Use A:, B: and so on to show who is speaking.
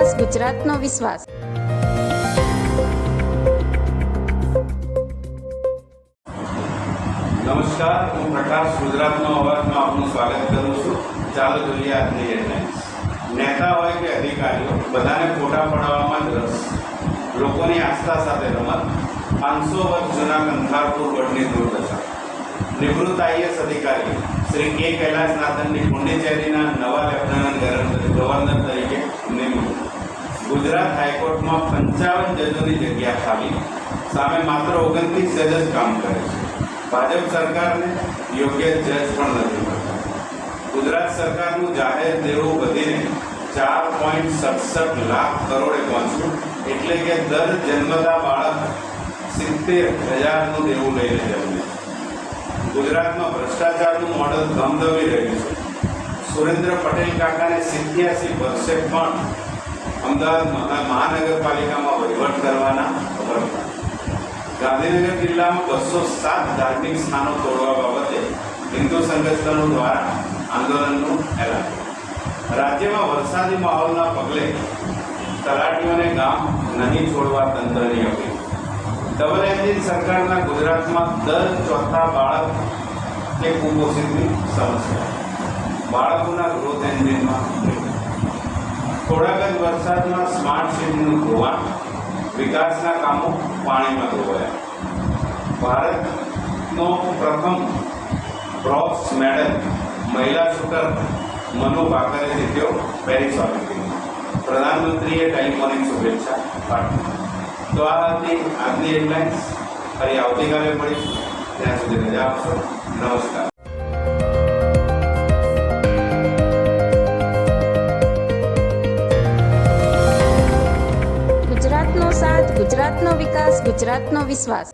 A: વિકાસ, ગુજરાતનો વિશ્વાસ.
B: નમસ્કાર, હું પ્રકાશ ગુજરાતનો અવાજમાં આપનું સ્વાગત કરું છું. ચાલો જોઈએ આજની હેડલાઇન્સ. નેતા હોય કે અધિકારીઓ, બધાને ફોટા પડાવવામાં જ રસ. લોકોની આસ્થા સાથે રમત. 500 વર્ષ જૂના કંથારપુર ગઢની દુર્દશા. નિવૃત્ત IAS અધિકારી શ્રી કે કૈલાસનાથનની પુંડિચેરીના નવા લેફ્ટનન્ટ ગવર્નર તરીકે નિમણૂક. ગુજરાત હાઈકોર્ટમાં 55 જજોની જગ્યા ખાલી. સામે માત્ર 29 જજ જ કામ કરે છે. ભાજપ સરકારને યોગ્ય જજ પણ નથી મળતા. ગુજરાત સરકારનું જાહેર દેવું વધીને 4.67 લાખ કરોડે પહોંચ્યું, એટલે કે દર જન્મતા બાળક 70,000નું દેવું લઈને જન્મે. ગુજરાતમાં ભ્રષ્ટાચારનું મોડલ ધમધમી રહ્યું છે. સુરેન્દ્ર પટેલ કાકાને 87 વર્ષે પણ અમદાવાદ મહાનગરપાલિકામાં વહીવટ કરવાના ખબર હતા. ગાંધીનગર જિલ્લામાં 207 ધાર્મિક સ્થાનો તોડવા બાબતે હિન્દુ સંગઠનો દ્વારા આંદોલનનું એલાન. રાજ્યમાં વરસાદી માહોલના પગલે તલાટીઓને ગામ નહીં છોડવા તંત્રની અપીલ. ડબલ એન્જિન સરકારના ગુજરાતમાં દર ચોથા બાળક કે કુપોષિતની સમસ્યા. બાળકોના ગ્રોથ એન્જિનમાં થોડાક જ વરસાદમાં સ્માર્ટ સિટીનું ધોવાણ. વિકાસના કામો પાણીમાં ધોવાયા. ભારતનો પ્રથમ બ્રોન્ઝ મેડલ મહિલા શૂટર મનુ ભાકરે જીત્યો પેરિસ ઓલિમ્પિકમાં. પ્રધાનમંત્રીએ ટેલિફોનિક શુભેચ્છા પાઠવી. તો આ હતી આજની હેડલાઇન્સ. ફરી આવતીકાલે મળીશું. ત્યાં સુધી રજા આપશો. નમસ્કાર.
A: ગુજરાતનો સાથ, ગુજરાતનો વિકાસ, ગુજરાતનો વિશ્વાસ.